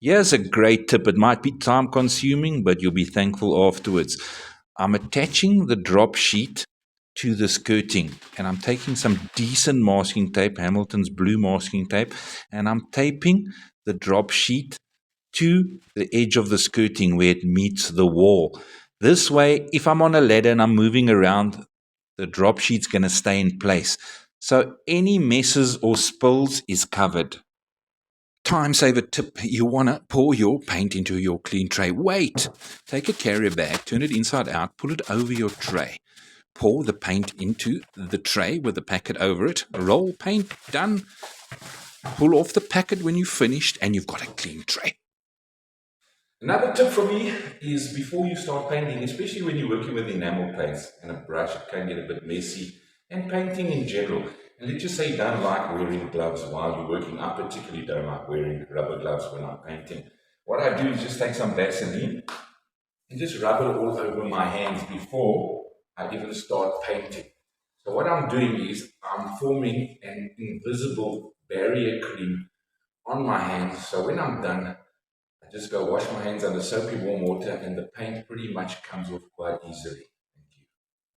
Here's a great tip. It might be time consuming, but you'll be thankful afterwards. I'm attaching the drop sheet to the skirting, and I'm taking some decent masking tape, Hamilton's blue masking tape, and I'm taping the drop sheet to the edge of the skirting where it meets the wall. This way, if I'm on a ladder and I'm moving around, the drop sheet's going to stay in place. So any messes or spills is covered. Time saver tip: you want to pour your paint into your clean tray. Wait! Take a carrier bag, turn it inside out, pull it over your tray. Pour the paint into the tray with the packet over it. Roll paint, done. Pull off the packet when you've finished, and you've got a clean tray. Another tip for me is before you start painting, especially when you're working with enamel paints and a brush, it can get a bit messy, and painting in general. And let's just say you don't like wearing gloves while you're working. I particularly don't like wearing rubber gloves when I'm painting. What I do is just take some Vaseline and just rub it all over my hands before I even start painting. So what I'm doing is I'm forming an invisible barrier cream on my hands. So when I'm done, I just go wash my hands under soapy warm water and the paint pretty much comes off quite easily.